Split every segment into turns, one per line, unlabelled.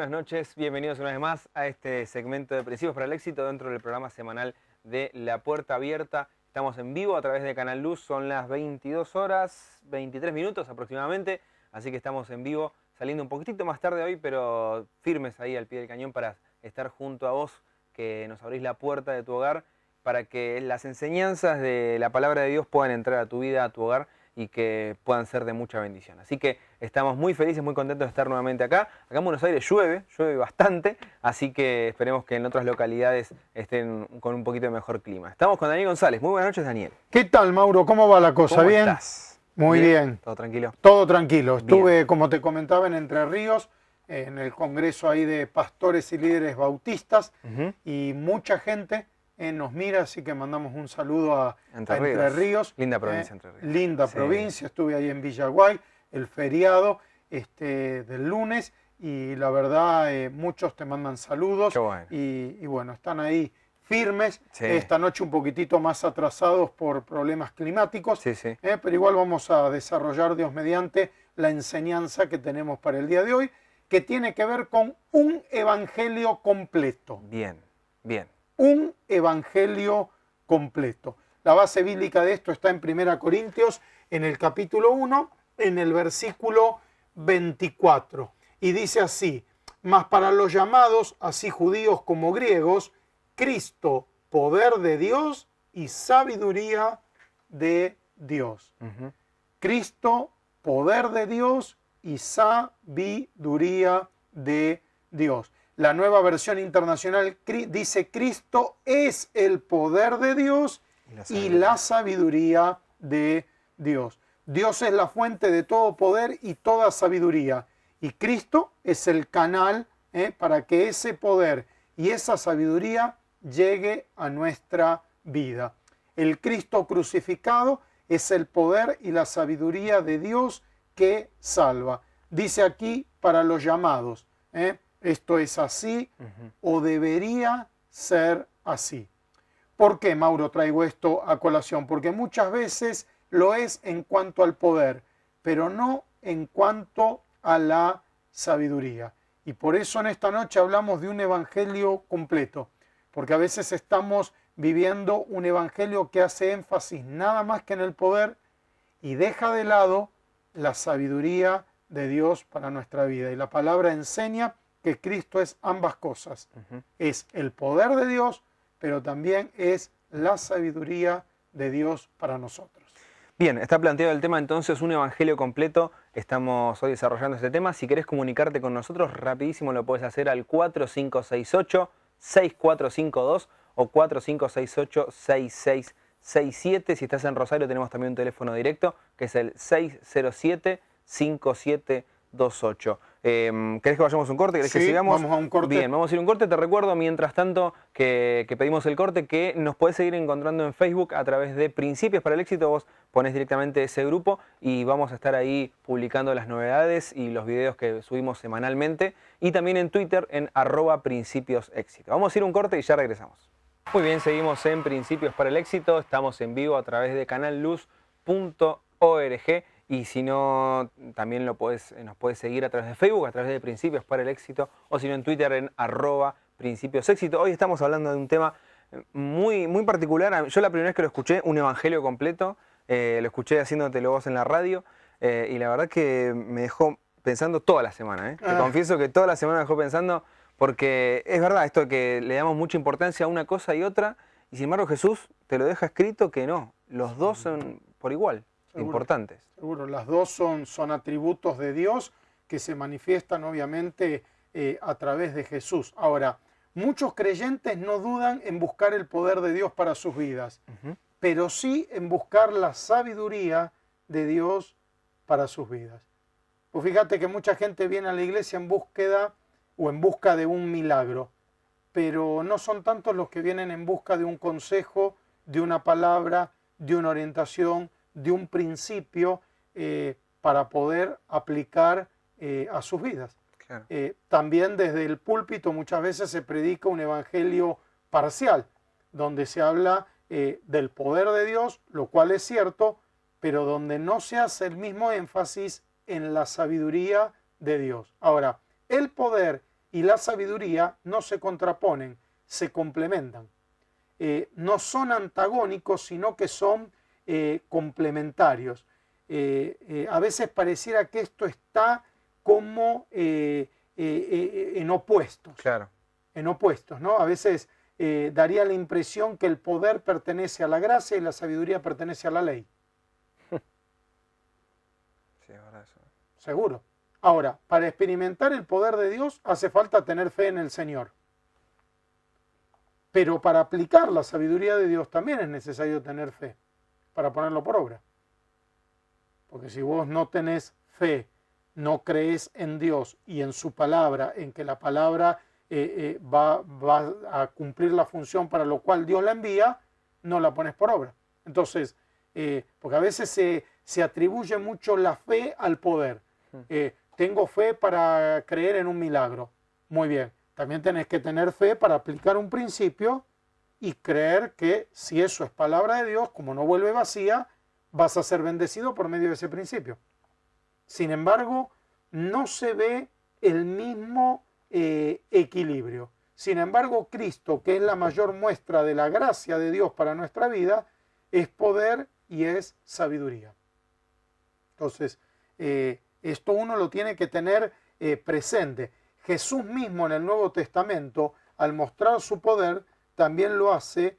buenas noches. Bienvenidos una vez más a este segmento de Principios para el Éxito dentro del programa semanal de La Puerta Abierta. Estamos en vivo a través de Canal Luz, son las 22 horas, 23 minutos aproximadamente, así que estamos en vivo, saliendo un poquitito más tarde hoy, pero firmes ahí al pie del cañón para estar junto a vos, que nos abrís la puerta de tu hogar, para que las enseñanzas de la palabra de Dios puedan entrar a tu vida, a tu hogar, y que puedan ser de mucha bendición. Así que estamos muy felices, muy contentos de estar nuevamente acá. Acá en Buenos Aires llueve bastante, así que esperemos que en otras localidades estén con un poquito de mejor clima. Estamos con Daniel González. Muy buenas noches, Daniel.
¿Qué tal, Mauro? ¿Cómo va la cosa?
¿Cómo
¿Bien?
estás?
Muy bien.
¿Todo tranquilo?
Todo tranquilo.
Bien.
Estuve, como te comentaba, en Entre Ríos, en el congreso ahí de pastores y líderes bautistas, y mucha gente nos mira, así que mandamos un saludo a Entre Ríos.
Linda provincia, Entre Ríos.
Linda provincia. Estuve ahí en Villaguay, el feriado del lunes, y la verdad muchos te mandan saludos.
Qué bueno.
Y bueno, están ahí firmes.
Sí.
Esta noche un poquitito más atrasados por problemas climáticos,
Sí, sí.
pero igual vamos a desarrollar, Dios mediante, la enseñanza que tenemos para el día de hoy, que tiene que ver con un evangelio completo.
Bien, bien.
Un evangelio completo. La base bíblica de esto está en 1 Corintios, en el capítulo 1, en el versículo 24. Y dice así: mas para los llamados, así judíos como griegos, Cristo, poder de Dios y sabiduría de Dios. Cristo, poder de Dios y sabiduría de Dios. La Nueva Versión Internacional dice: Cristo es el poder de Dios y la sabiduría de Dios. Dios es la fuente de todo poder y toda sabiduría. Y Cristo es el canal para que ese poder y esa sabiduría llegue a nuestra vida. El Cristo crucificado es el poder y la sabiduría de Dios que salva. Dice aquí: para los llamados. Esto es así o debería ser así. ¿Por qué, Mauro, traigo esto a colación? Porque muchas veces lo es en cuanto al poder, pero no en cuanto a la sabiduría. Y por eso en esta noche hablamos de un evangelio completo, porque a veces estamos viviendo un evangelio que hace énfasis nada más que en el poder y deja de lado la sabiduría de Dios para nuestra vida. Y la palabra enseña que Cristo es ambas cosas. Es el poder de Dios, pero también es la sabiduría de Dios para nosotros.
Bien, está planteado el tema entonces, un evangelio completo. Estamos hoy desarrollando este tema. Si querés comunicarte con nosotros, rapidísimo lo puedes hacer al 4568-6452 o 4568-6667. Si estás en Rosario tenemos también un teléfono directo que es el 607-5728. ¿Querés que vayamos a un corte? ¿Querés que sigamos?
Vamos a un corte.
Bien, vamos a ir a un corte. Te recuerdo, mientras tanto, que pedimos el corte, que nos podés seguir encontrando en Facebook a través de Principios para el Éxito. Vos ponés directamente ese grupo y vamos a estar ahí publicando las novedades y los videos que subimos semanalmente. Y también en Twitter en @principiosexito. Vamos a ir a un corte y ya regresamos. Muy bien, seguimos en Principios para el Éxito. Estamos en vivo a través de canalluz.org. Y si no, también nos puedes seguir a través de Facebook, a través de Principios para el Éxito, o si no en Twitter en @principiosexito. Hoy estamos hablando de un tema muy, muy particular. Yo la primera vez que lo escuché, un evangelio completo, lo escuché haciéndotelo vos en la radio, y la verdad que me dejó pensando toda la semana. Te confieso que toda la semana me dejó pensando, porque es verdad esto que le damos mucha importancia a una cosa y otra, y sin embargo Jesús te lo deja escrito que no, los dos son por igual. Seguro, importantes.
Seguro, las dos son atributos de Dios que se manifiestan obviamente a través de Jesús. Ahora, muchos creyentes no dudan en buscar el poder de Dios para sus vidas, pero sí en buscar la sabiduría de Dios para sus vidas. Pues fíjate que mucha gente viene a la iglesia en búsqueda o en busca de un milagro, pero no son tantos los que vienen en busca de un consejo, de una palabra, de una orientación, de un principio para poder aplicar a sus vidas.
Claro.
También desde el púlpito muchas veces se predica un evangelio parcial, donde se habla del poder de Dios, lo cual es cierto, pero donde no se hace el mismo énfasis en la sabiduría de Dios. Ahora, el poder y la sabiduría no se contraponen, se complementan. No son antagónicos, sino que son complementarios. A veces pareciera que esto está como en opuestos.
Claro.
En opuestos, ¿no? A veces daría la impresión que el poder pertenece a la gracia y la sabiduría pertenece a la ley.
Sí, es verdad eso.
Seguro. Ahora, para experimentar el poder de Dios hace falta tener fe en el Señor. Pero para aplicar la sabiduría de Dios también es necesario tener fe, para ponerlo por obra. Porque si vos no tenés fe, no crees en Dios y en su palabra, en que la palabra va a cumplir la función para lo cual Dios la envía, no la pones por obra. Entonces, porque a veces se atribuye mucho la fe al poder. Tengo fe para creer en un milagro. Muy bien. También tenés que tener fe para aplicar un principio y creer que si eso es palabra de Dios, como no vuelve vacía, vas a ser bendecido por medio de ese principio. Sin embargo, no se ve el mismo equilibrio. Sin embargo, Cristo, que es la mayor muestra de la gracia de Dios para nuestra vida, es poder y es sabiduría. Entonces, esto uno lo tiene que tener presente. Jesús mismo en el Nuevo Testamento, al mostrar su poder, también lo hace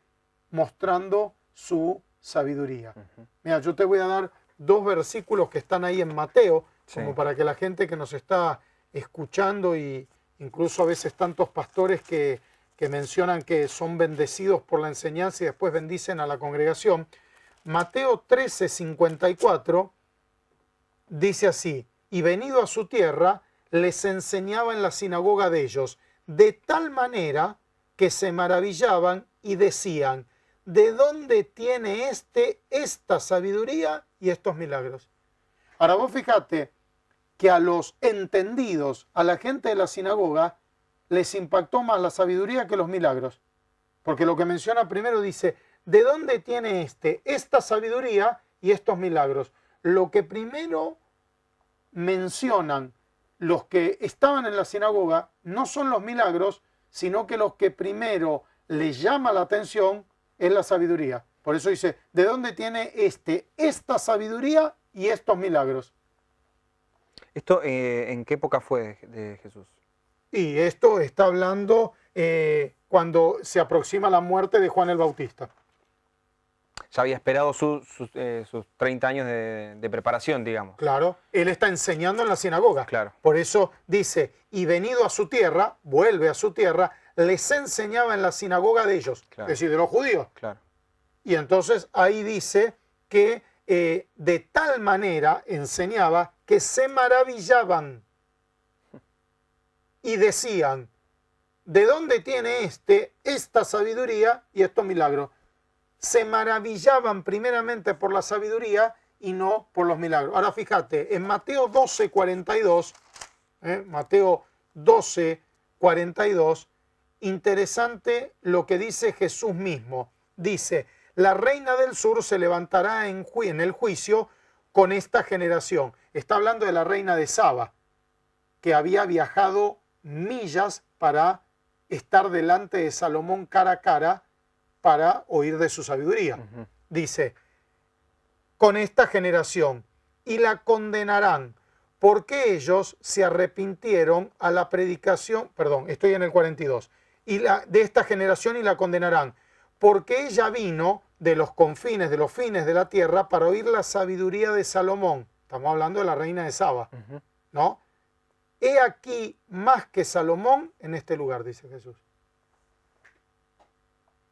mostrando su sabiduría. Mira, yo te voy a dar 2 versículos que están ahí en Mateo, como para que la gente que nos está escuchando, y incluso a veces tantos pastores que mencionan que son bendecidos por la enseñanza y después bendicen a la congregación. Mateo 13:54 dice así: y venido a su tierra, les enseñaba en la sinagoga de ellos, de tal manera que se maravillaban y decían: ¿de dónde tiene esta sabiduría y estos milagros? Ahora vos fíjate que a los entendidos, a la gente de la sinagoga, les impactó más la sabiduría que los milagros. Porque lo que menciona primero dice: ¿de dónde tiene esta sabiduría y estos milagros? Lo que primero mencionan los que estaban en la sinagoga no son los milagros, sino que los que primero les llama la atención es la sabiduría. Por eso dice: ¿de dónde tiene esta sabiduría y estos milagros?
¿Esto en qué época fue de Jesús?
Y esto está hablando cuando se aproxima la muerte de Juan el Bautista.
Ya había esperado sus 30 años de preparación, digamos.
Claro, él está enseñando en la sinagoga.
Claro.
Por eso dice: y venido a su tierra, vuelve a su tierra, les enseñaba en la sinagoga de ellos,
Claro.
es decir, de los judíos.
Claro.
Y entonces ahí dice que de tal manera enseñaba que se maravillaban y decían: ¿de dónde tiene esta sabiduría y estos milagros? Se maravillaban primeramente por la sabiduría y no por los milagros. Ahora fíjate, en Mateo 12:42, Mateo 12:42, interesante lo que dice Jesús mismo. Dice: la reina del sur se levantará en el juicio con esta generación. Está hablando de la reina de Saba, que había viajado millas para estar delante de Salomón cara a cara para oír de su sabiduría. Dice: con esta generación, y la condenarán, porque ellos se arrepintieron a la predicación, perdón, estoy en el 42, de esta generación y la condenarán, porque ella vino de los confines, de los fines de la tierra, para oír la sabiduría de Salomón. Estamos hablando de la reina de Saba, ¿no? He aquí más que Salomón en este lugar, dice Jesús.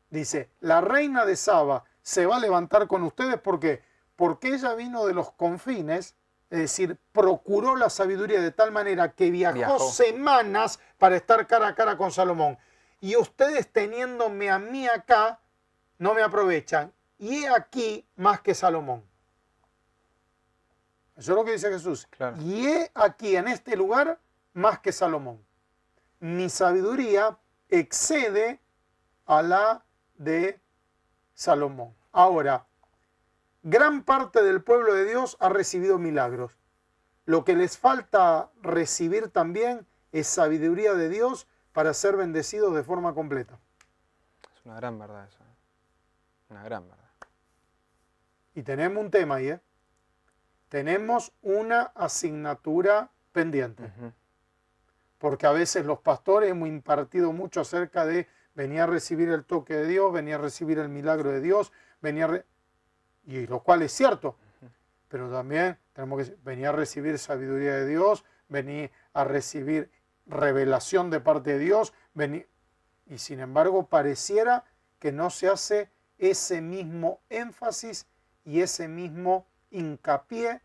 Dice: la reina de Saba se va a levantar con ustedes. ¿Por qué? Porque ella vino de los confines, es decir, procuró la sabiduría de tal manera que viajó semanas para estar cara a cara con Salomón. Y ustedes, teniéndome a mí acá, no me aprovechan. Y he aquí más que Salomón. Eso es lo que dice Jesús.
Claro.
Y he aquí en este lugar más que Salomón. Mi sabiduría excede a la de Salomón. Ahora, gran parte del pueblo de Dios ha recibido milagros. Lo que les falta recibir también es sabiduría de Dios para ser bendecidos de forma completa.
Es una gran verdad eso. Una gran verdad.
Y tenemos un tema ahí, ¿eh? Tenemos una asignatura pendiente. Porque a veces los pastores hemos impartido mucho acerca de venir a recibir el toque de Dios, venir a recibir el milagro de Dios, y lo cual es cierto. Pero también tenemos que venir a recibir sabiduría de Dios, venir a recibir revelación de parte de Dios, y sin embargo pareciera que no se hace ese mismo énfasis y ese mismo hincapié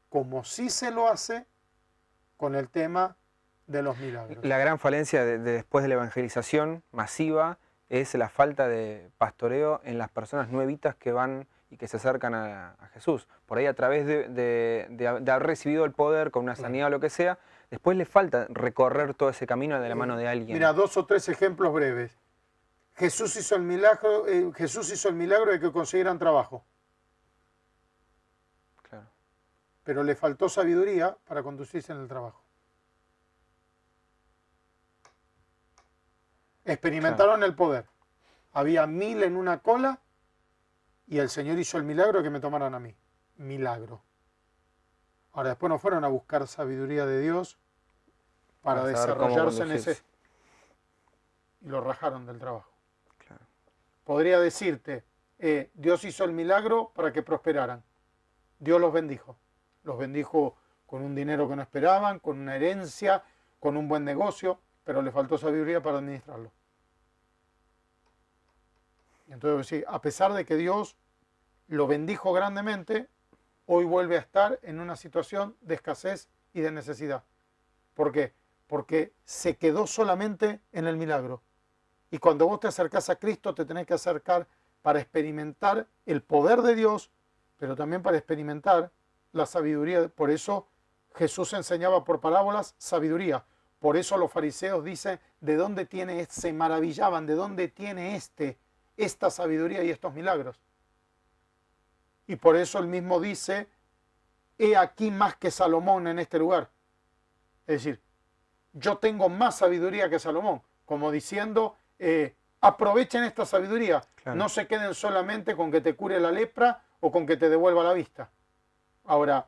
como sí se lo hace con el tema de los milagros.
La gran falencia después de la evangelización masiva es la falta de pastoreo en las personas nuevitas que van y que se acercan a Jesús. Por ahí a través de haber recibido el poder con una sanidad o lo que sea, después le falta recorrer todo ese camino de la mano de alguien.
Mira, 2 o 3 ejemplos breves. Jesús hizo el milagro de que consiguieran trabajo.
Claro.
Pero le faltó sabiduría para conducirse en el trabajo. Experimentaron el poder. Había 1000 en una cola y el Señor hizo el milagro de que me tomaran a mí. Milagro. Ahora después no fueron a buscar sabiduría de Dios para desarrollarse en ese... Y lo rajaron del trabajo.
Claro.
Podría decirte, Dios hizo el milagro para que prosperaran. Dios los bendijo. Los bendijo con un dinero que no esperaban, con una herencia, con un buen negocio, pero le faltó sabiduría para administrarlo. Y entonces, sí, a pesar de que Dios lo bendijo grandemente, hoy vuelve a estar en una situación de escasez y de necesidad. ¿Por qué? Porque se quedó solamente en el milagro. Y cuando vos te acercás a Cristo, te tenés que acercar para experimentar el poder de Dios, pero también para experimentar la sabiduría. Por eso Jesús enseñaba por parábolas sabiduría. Por eso los fariseos dicen, ¿de dónde tiene se maravillaban, ¿de dónde tiene esta sabiduría y estos milagros? Y por eso él mismo dice, he aquí más que Salomón en este lugar. Es decir, yo tengo más sabiduría que Salomón, como diciendo, aprovechen esta sabiduría, claro. No se queden solamente con que te cure la lepra o con que te devuelva la vista. Ahora,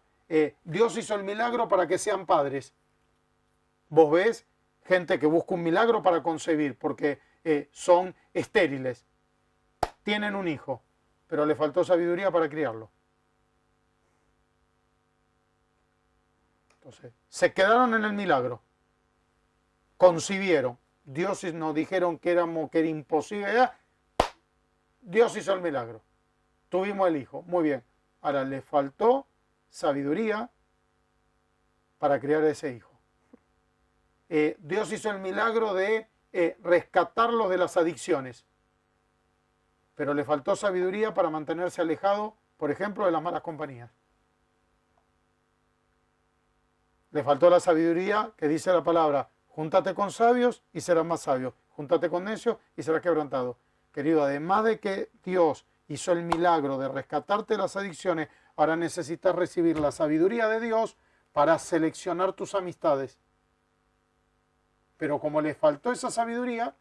Dios hizo el milagro para que sean padres. Vos ves gente que busca un milagro para concebir porque son estériles, tienen un hijo, pero le faltó sabiduría para criarlo. Entonces, se quedaron en el milagro, concibieron. Dios nos dijeron que era imposible. Dios hizo el milagro. Tuvimos el hijo. Muy bien. Ahora le faltó sabiduría para criar a ese hijo. Dios hizo el milagro de rescatarlos de las adicciones. Pero le faltó sabiduría para mantenerse alejado, por ejemplo, de las malas compañías. Le faltó la sabiduría que dice la palabra, júntate con sabios y serás más sabio. Júntate con necios y serás quebrantado. Querido, además de que Dios hizo el milagro de rescatarte de las adicciones, ahora necesitas recibir la sabiduría de Dios para seleccionar tus amistades. Pero como les faltó esa sabiduría,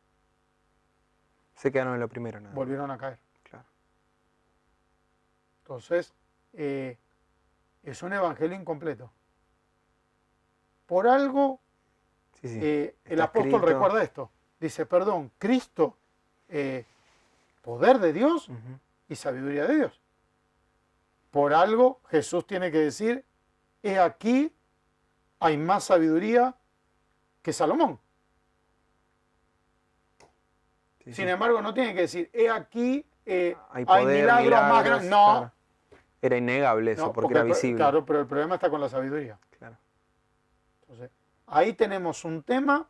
se quedaron en lo primero. Nada.
Volvieron a caer.
Claro.
Entonces, es un evangelio incompleto. Por algo, el apóstol escrito. Recuerda esto. Dice, perdón, Cristo, poder de Dios y sabiduría de Dios. Por algo, Jesús tiene que decir, he aquí, hay más sabiduría que Salomón. Sí, sin embargo, no tiene que decir, he aquí, hay milagros más grandes. No.
Claro. Era innegable eso, porque era visible.
Claro, pero el problema está con la sabiduría.
Claro.
Entonces, ahí tenemos un tema,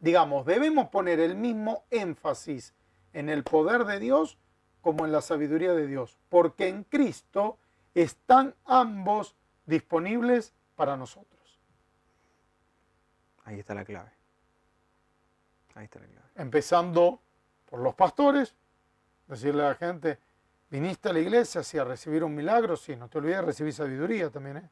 digamos, debemos poner el mismo énfasis en el poder de Dios como en la sabiduría de Dios, porque en Cristo están ambos disponibles para nosotros.
Ahí está la clave. Ahí está la clave.
Empezando por los pastores, decirle a la gente, viniste a la iglesia, sí, a recibir un milagro, sí, no te olvides de recibir sabiduría también,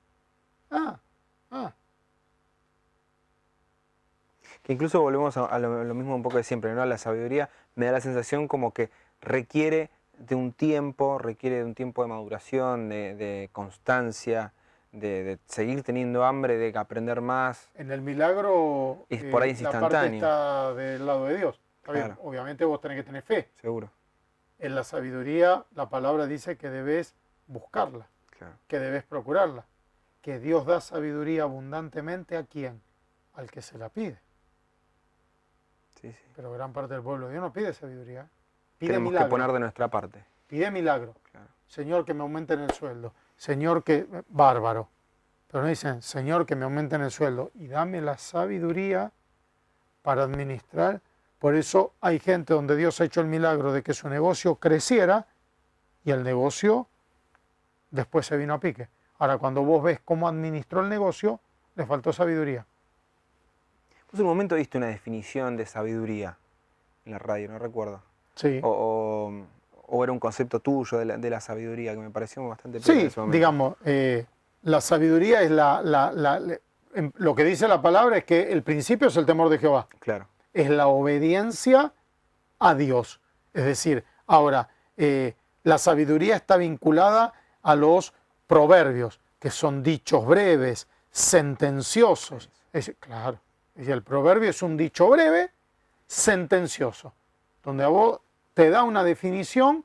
Que incluso volvemos a lo mismo un poco de siempre, ¿no? La sabiduría me da la sensación como que requiere de un tiempo, de maduración, de constancia, de seguir teniendo hambre, de aprender más.
En el milagro,
Es por ahí es
la parte
instantáneo.
está del lado de Dios. Está bien,
Claro.
obviamente vos tenés que tener fe.
Seguro.
En la sabiduría, la palabra dice que debes buscarla,
Claro.
que debes procurarla. Que Dios da sabiduría abundantemente ¿a quién? Al que se la pide.
Sí, sí.
Pero gran parte del pueblo de Dios no pide sabiduría. Pide
Tenemos
milagro.
que poner de nuestra parte.
Pide milagro.
Claro.
Señor, que me aumenten el sueldo. Señor, que... Bárbaro. Pero no dicen, Señor, que me aumenten el sueldo. Y dame la sabiduría para administrar. Por eso hay gente donde Dios ha hecho el milagro de que su negocio creciera y el negocio después se vino a pique. Ahora, cuando vos ves cómo administró el negocio, le faltó sabiduría.
Vos en un momento diste una definición de sabiduría en la radio, no recuerdo.
Sí.
O era un concepto tuyo de la sabiduría que me pareció bastante piola en
Sí,
ese momento.
digamos, la sabiduría es lo que dice la palabra es que el principio es el temor de Jehová.
Claro.
Es la obediencia a Dios. Es decir, ahora, la sabiduría está vinculada a los proverbios, que son dichos breves, sentenciosos. Claro, y el proverbio es un dicho breve, sentencioso, donde a vos te da una definición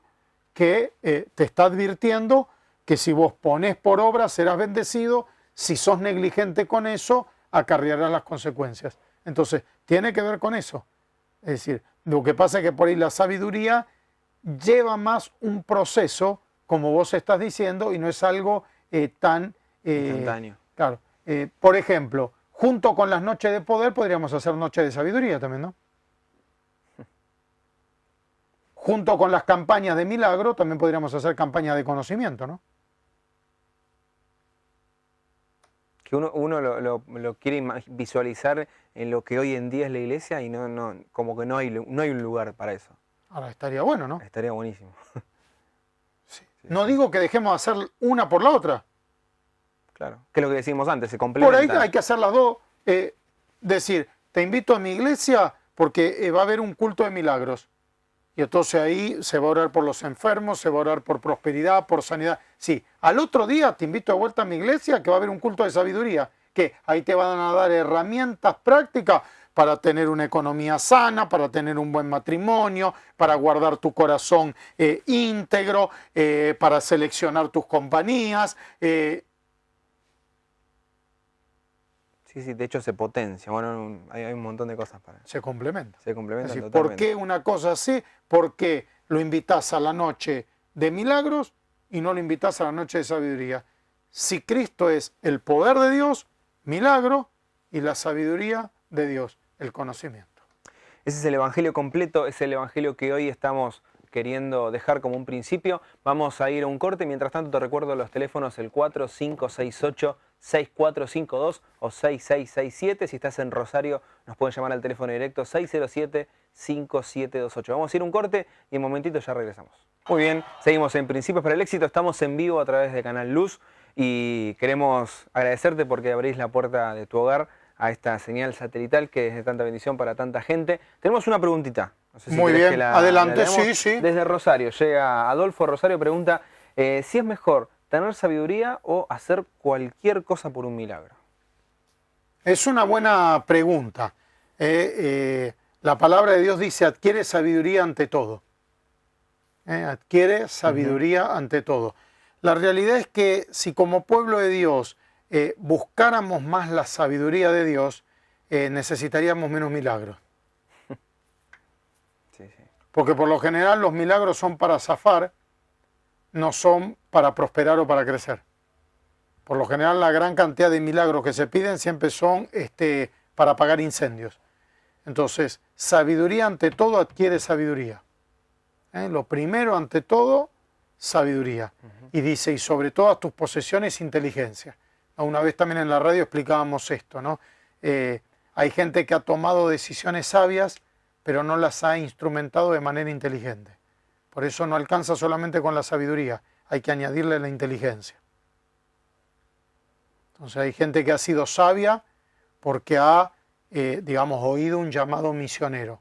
que te está advirtiendo que si vos pones por obra serás bendecido, si sos negligente con eso, acarrearás las consecuencias. Entonces, tiene que ver con eso. Es decir, lo que pasa es que por ahí la sabiduría lleva más un proceso, como vos estás diciendo, y no es algo tan...
Instantáneo.
Claro. Por ejemplo, junto con las noches de poder podríamos hacer noches de sabiduría también, ¿no? Junto con las campañas de milagro también podríamos hacer campañas de conocimiento, ¿no?
Que uno lo quiere visualizar en lo que hoy en día es la iglesia y como que no hay un lugar para eso.
Ahora estaría bueno, ¿no?
Estaría buenísimo.
Sí. No digo que dejemos de hacer una por la otra.
Claro. Que es lo que decimos antes, se complementan.
Por ahí hay que hacer las dos. Decir, te invito a mi iglesia porque va a haber un culto de milagros. Y entonces ahí se va a orar por los enfermos, se va a orar por prosperidad, por sanidad. Sí, al otro día te invito de vuelta a mi iglesia que va a haber un culto de sabiduría. Que ahí te van a dar herramientas prácticas para tener una economía sana, para tener un buen matrimonio, para guardar tu corazón íntegro, para seleccionar tus compañías.
Sí, de hecho se potencia. Bueno, hay un montón de cosas para...
Se complementa.
Se complementan
Es decir,
totalmente.
¿por qué una cosa así? ¿Por qué lo invitas a la noche de milagros y no lo invitas a la noche de sabiduría? Si Cristo es el poder de Dios, milagro, y la sabiduría de Dios, el conocimiento.
Ese es el Evangelio completo, es el Evangelio que hoy estamos queriendo dejar como un principio. Vamos a ir a un corte. Mientras tanto te recuerdo los teléfonos, el 4568-6452 o 6667. Si estás en Rosario nos pueden llamar al teléfono directo 607-5728. Vamos a ir a un corte y en un momentito ya regresamos. Muy bien, seguimos en Principios para el Éxito. Estamos en vivo a través de Canal Luz y queremos agradecerte porque abrís la puerta de tu hogar a esta señal satelital que es de tanta bendición para tanta gente. Tenemos una preguntita. No sé si
muy
querés
bien,
que
adelante,
la leamos.
sí.
Desde Rosario, llega Adolfo Rosario, pregunta si es mejor tener sabiduría o hacer cualquier cosa por un milagro.
Es una buena pregunta. La palabra de Dios dice, adquiere sabiduría ante todo. Adquiere sabiduría ante todo. La realidad es que si como pueblo de Dios buscáramos más la sabiduría de Dios, necesitaríamos menos milagros.
Sí.
Porque por lo general los milagros son para zafar, no son para prosperar o para crecer. Por lo general la gran cantidad de milagros que se piden siempre son para apagar incendios. Entonces, sabiduría ante todo adquiere sabiduría. Lo primero ante todo, sabiduría. Y dice, y sobre todas tus posesiones, inteligencia. Una vez también en la radio explicábamos esto, ¿no? Hay gente que ha tomado decisiones sabias, pero no las ha instrumentado de manera inteligente. Por eso no alcanza solamente con la sabiduría, hay que añadirle la inteligencia. Entonces hay gente que ha sido sabia porque ha digamos, oído un llamado misionero.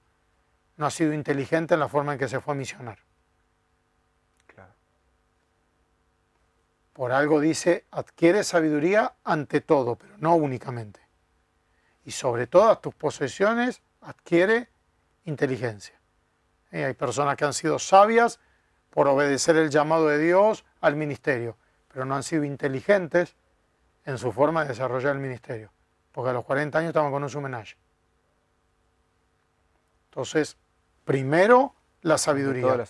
No ha sido inteligente en la forma en que se fue a misionar.
Claro.
Por algo dice, adquiere sabiduría ante todo, pero no únicamente. Y sobre todas tus posesiones adquiere inteligencia. Hay personas que han sido sabias por obedecer el llamado de Dios al ministerio, pero no han sido inteligentes en su forma de desarrollar el ministerio, porque a los 40 años estaban con un sumenaje. Entonces, primero la sabiduría,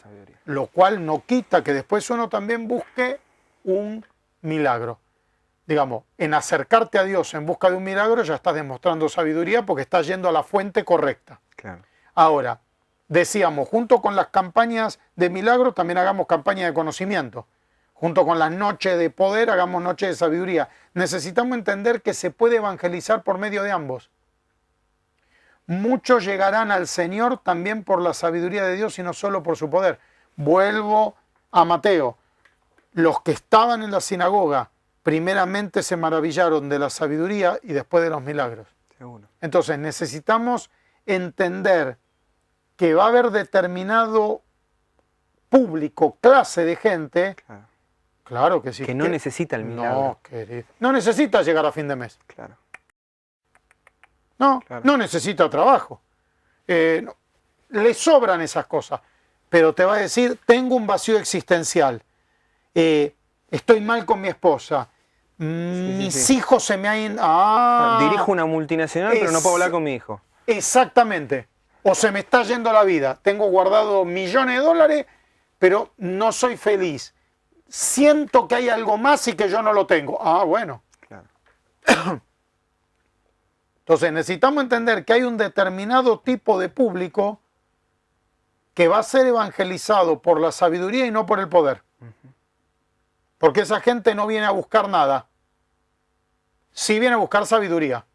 lo cual no quita que después uno también busque un milagro. Digamos, en acercarte a Dios en busca de un milagro ya estás demostrando sabiduría porque estás yendo a la fuente correcta.
Claro.
Ahora, decíamos, junto con las campañas de milagro también hagamos campaña de conocimiento. Junto con las noches de poder hagamos noches de sabiduría. Necesitamos entender que se puede evangelizar por medio de ambos. Muchos llegarán al Señor también por la sabiduría de Dios y no solo por su poder. Vuelvo a Mateo. Los que estaban en la sinagoga primeramente se maravillaron de la sabiduría y después de los milagros.
Seguro.
Entonces necesitamos entender que va a haber determinado público, clase de gente, claro que sí.
Que no necesita el milagro.
No, querido. No necesita llegar a fin de mes.
Claro.
No,
Claro.
no necesita trabajo. Le sobran esas cosas. Pero te va a decir, tengo un vacío existencial. Estoy mal con mi esposa. Mis hijos se me han...
Dirijo una multinacional, pero no puedo hablar con mi hijo.
Exactamente. O se me está yendo la vida. Tengo guardado millones de dólares, pero no soy feliz. Siento que hay algo más y que yo no lo tengo. Bueno.
Claro.
Entonces necesitamos entender que hay un determinado tipo de público que va a ser evangelizado por la sabiduría y no por el poder. Porque esa gente no viene a buscar nada. Sí viene a buscar sabiduría.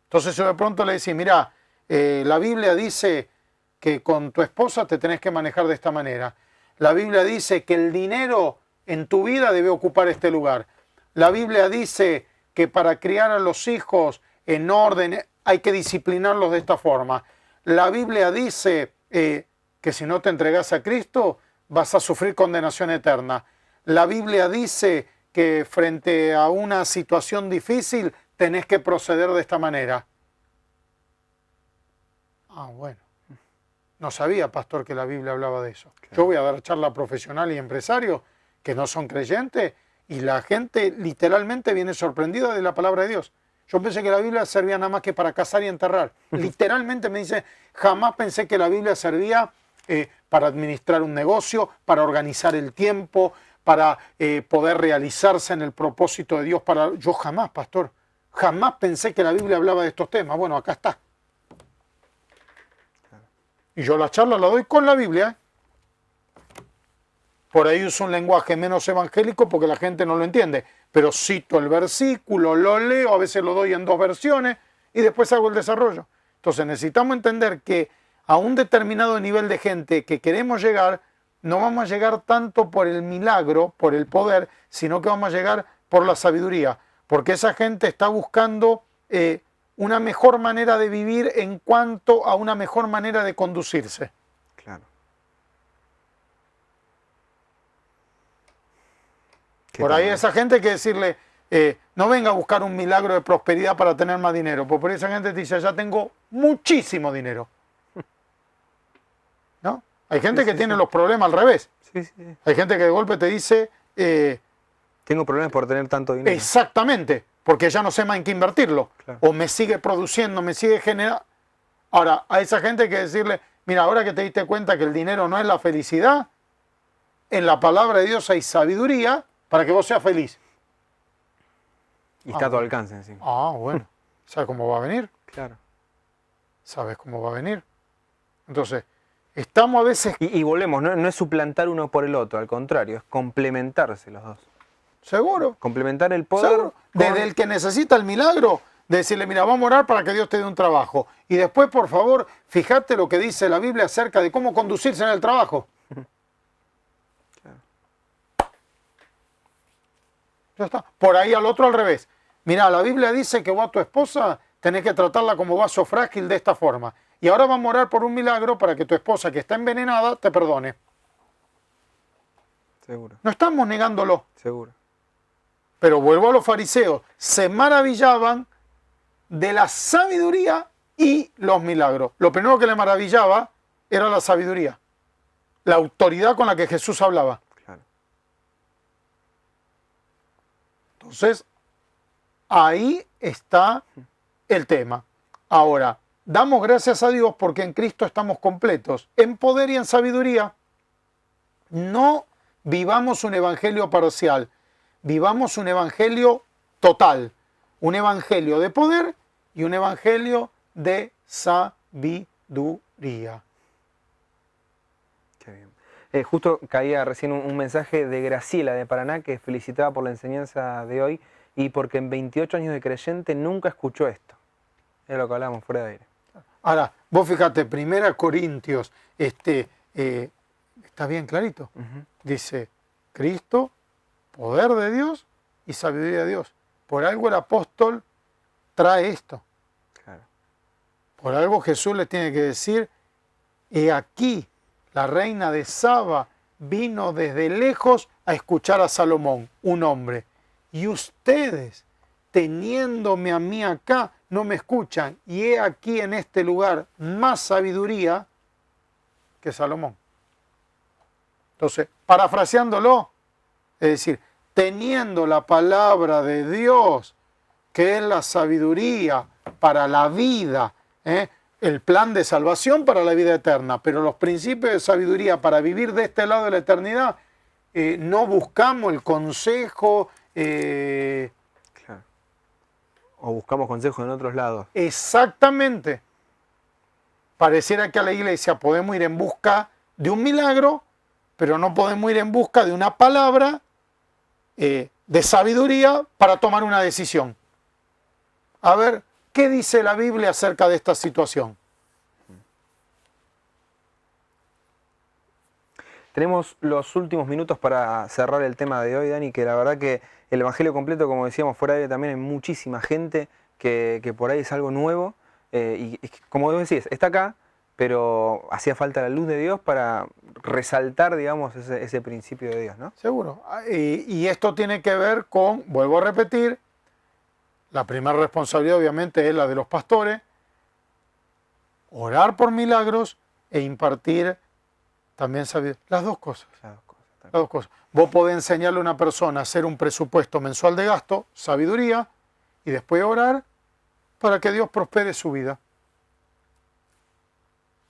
Entonces yo de pronto le decía, mira, la Biblia dice que con tu esposa te tenés que manejar de esta manera. La Biblia dice que el dinero en tu vida debe ocupar este lugar. La Biblia dice que para criar a los hijos en orden hay que disciplinarlos de esta forma. La Biblia dice que si no te entregas a Cristo vas a sufrir condenación eterna. La Biblia dice que frente a una situación difícil tenés que proceder de esta manera. Bueno. No sabía, pastor, que la Biblia hablaba de eso. Claro. Yo voy a dar charla profesional y empresarios que no son creyentes y la gente literalmente viene sorprendida de la palabra de Dios. Yo pensé que la Biblia servía nada más que para cazar y enterrar. Literalmente me dice, jamás pensé que la Biblia servía para administrar un negocio, para organizar el tiempo, para poder realizarse en el propósito de Dios. Yo jamás, pastor, jamás pensé que la Biblia hablaba de estos temas. Bueno, acá está. Y yo la charla la doy con la Biblia. Por ahí uso un lenguaje menos evangélico porque la gente no lo entiende. Pero cito el versículo, lo leo, a veces lo doy en 2 versiones y después hago el desarrollo. Entonces necesitamos entender que a un determinado nivel de gente que queremos llegar, no vamos a llegar tanto por el milagro, por el poder, sino que vamos a llegar por la sabiduría. Porque esa gente está buscando una mejor manera de vivir en cuanto a una mejor manera de conducirse.
Claro.
Por ahí a esa gente hay que decirle, no venga a buscar un milagro de prosperidad para tener más dinero. Porque por esa gente te dice, ya tengo muchísimo dinero. ¿No? Hay gente que tiene los problemas al revés.
Sí.
Hay gente que de golpe te dice...
tengo problemas por tener tanto dinero.
Exactamente. Porque ya no sé más en qué invertirlo. Claro. O me sigue produciendo, me sigue generando. Ahora, a esa gente hay que decirle, mira, ahora que te diste cuenta que el dinero no es la felicidad, en la palabra de Dios hay sabiduría para que vos seas feliz.
Y está a tu alcance encima.
Bueno. ¿Sabes cómo va a venir?
Claro.
¿Sabes cómo va a venir? Entonces, estamos a veces...
Y volvemos, no es suplantar uno por el otro, al contrario, es complementarse los dos.
Seguro.
Complementar el poder.
Seguro. Desde el que necesita el milagro, de decirle, mira, vamos a orar para que Dios te dé un trabajo. Y después, por favor, fíjate lo que dice la Biblia acerca de cómo conducirse en el trabajo.
Claro.
Ya está. Por ahí al otro al revés. Mira, la Biblia dice que vos a tu esposa tenés que tratarla como vaso frágil de esta forma. Y ahora vamos a orar por un milagro para que tu esposa, que está envenenada, te perdone.
Seguro.
No estamos negándolo.
Seguro.
Pero vuelvo a los fariseos. Se maravillaban de la sabiduría y los milagros. Lo primero que le maravillaba era la sabiduría. La autoridad con la que Jesús hablaba.
Claro.
Entonces, ahí está el tema. Ahora, damos gracias a Dios porque en Cristo estamos completos, en poder y en sabiduría. No vivamos un evangelio parcial, vivamos un evangelio total, un evangelio de poder y un evangelio de sabiduría.
Qué bien. Justo caía recién un mensaje de Graciela de Paraná que felicitaba por la enseñanza de hoy y porque en 28 años de creyente nunca escuchó esto. Es lo que hablábamos fuera de aire.
Ahora, vos fíjate, 1 Corintios, está bien clarito. Dice, Cristo, poder de Dios y sabiduría de Dios. Por algo el apóstol trae esto.
Claro.
Por algo Jesús le tiene que decir, he aquí, la reina de Saba vino desde lejos a escuchar a Salomón, un hombre. Y ustedes, teniéndome a mí acá, no me escuchan. Y he aquí en este lugar más sabiduría que Salomón. Entonces, parafraseándolo, es decir, teniendo la palabra de Dios, que es la sabiduría para la vida, el plan de salvación para la vida eterna, pero los principios de sabiduría para vivir de este lado de la eternidad, no buscamos el consejo.
Claro. O buscamos consejos en otros lados.
Exactamente. Pareciera que a la iglesia podemos ir en busca de un milagro, pero no podemos ir en busca de una palabra de sabiduría para tomar una decisión. A ver, ¿qué dice la Biblia acerca de esta situación?
Tenemos los últimos minutos para cerrar el tema de hoy, Dani, que la verdad que el Evangelio completo, como decíamos fuera de aire, también hay muchísima gente que por ahí es algo nuevo. Y como vos decís, está acá, pero hacía falta la luz de Dios para resaltar, digamos, ese principio de Dios, ¿no?
Seguro. Y esto tiene que ver con, vuelvo a repetir, la primera responsabilidad obviamente es la de los pastores, orar por milagros e impartir también sabiduría. Las dos cosas.
Las dos cosas.
Las dos cosas. Vos podés enseñarle a una persona a hacer un presupuesto mensual de gasto, sabiduría, y después orar para que Dios prospere su vida.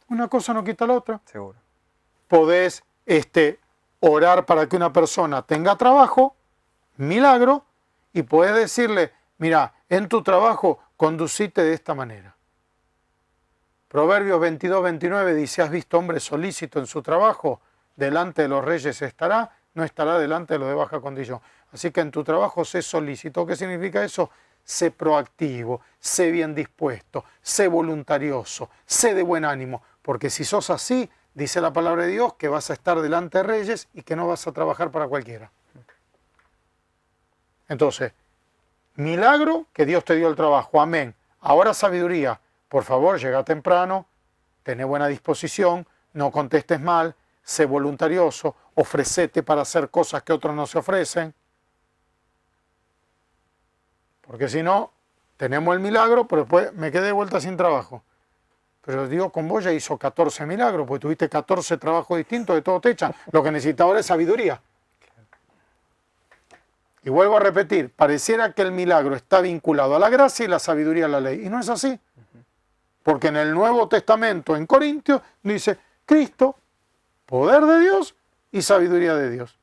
Una cosa no quita la otra.
Seguro.
Podés orar para que una persona tenga trabajo, milagro, y podés decirle, mira, en tu trabajo conducite de esta manera. Proverbios 22-29 dice, ¿has visto hombre solícito en su trabajo? Delante de los reyes estará, no estará delante de los de baja condición. Así que en tu trabajo sé solícito. ¿Qué significa eso? Sé proactivo, sé bien dispuesto, sé voluntarioso, sé de buen ánimo. Porque si sos así, dice la palabra de Dios, que vas a estar delante de reyes y que no vas a trabajar para cualquiera. Entonces, milagro que Dios te dio el trabajo, amén. Ahora sabiduría, por favor, llega temprano, tené buena disposición, no contestes mal, sé voluntarioso, ofrecete para hacer cosas que otros no se ofrecen. Porque si no, tenemos el milagro, pero después me quedé de vuelta sin trabajo. Pero Dios con vos ya hizo 14 milagros, porque tuviste 14 trabajos distintos, de todo te echan. Lo que necesita ahora es sabiduría. Y vuelvo a repetir, pareciera que el milagro está vinculado a la gracia y la sabiduría a la ley. Y no es así. Porque en el Nuevo Testamento, en Corintios, dice Cristo, poder de Dios y sabiduría de Dios.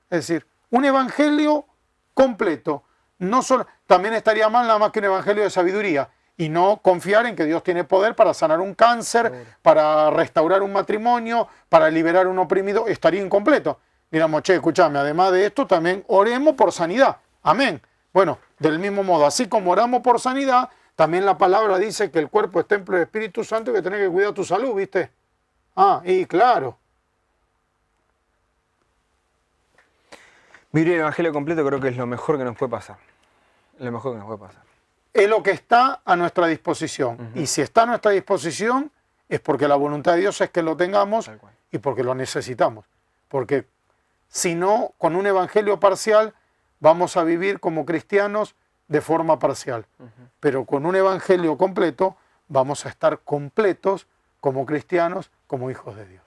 Es decir, un evangelio completo. No solo, también estaría mal nada más que un evangelio de sabiduría y no confiar en que Dios tiene poder para sanar un cáncer, para restaurar un matrimonio, para liberar un oprimido. Estaría incompleto. Diríamos, che, escúchame, además de esto también oremos por sanidad. Amén. Bueno, del mismo modo, así como oramos por sanidad, también la palabra dice que el cuerpo es templo del Espíritu Santo y que tenés que cuidar tu salud, ¿viste? Ah, y claro.
Vivir el Evangelio completo creo que es lo mejor que nos puede pasar. Lo mejor que nos puede pasar.
es lo que está a nuestra disposición. Y si está a nuestra disposición, es porque la voluntad de Dios es que lo tengamos y porque lo necesitamos. Porque si no, con un evangelio parcial, vamos a vivir como cristianos de forma parcial. Pero con un evangelio completo, vamos a estar completos como cristianos, como hijos de Dios.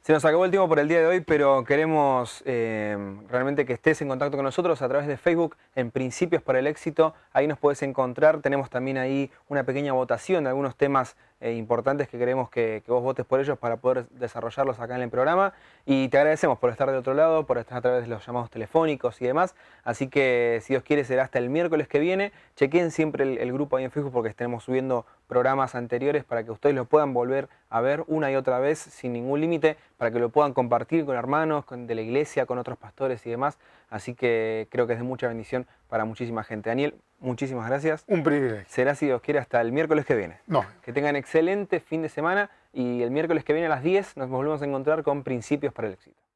Se nos acabó el tiempo por el día de hoy, pero queremos realmente que estés en contacto con nosotros a través de Facebook en Principios para el Éxito. Ahí nos puedes encontrar. Tenemos también ahí una pequeña votación de algunos temas importantes que queremos que vos votes por ellos para poder desarrollarlos acá en el programa. Y te agradecemos por estar del otro lado, por estar a través de los llamados telefónicos y demás. Así que, si Dios quiere, será hasta el miércoles que viene. Chequen siempre el grupo ahí en Facebook porque estaremos subiendo programas anteriores para que ustedes lo puedan volver a ver una y otra vez sin ningún límite, para que lo puedan compartir con hermanos, de la iglesia, con otros pastores y demás. Así que creo que es de mucha bendición para muchísima gente. Daniel, muchísimas gracias.
Un privilegio.
Será, si Dios quiere, hasta el miércoles que viene.
No.
Que tengan excelente fin de semana y el miércoles que viene a las 10 nos volvemos a encontrar con Principios para el Éxito.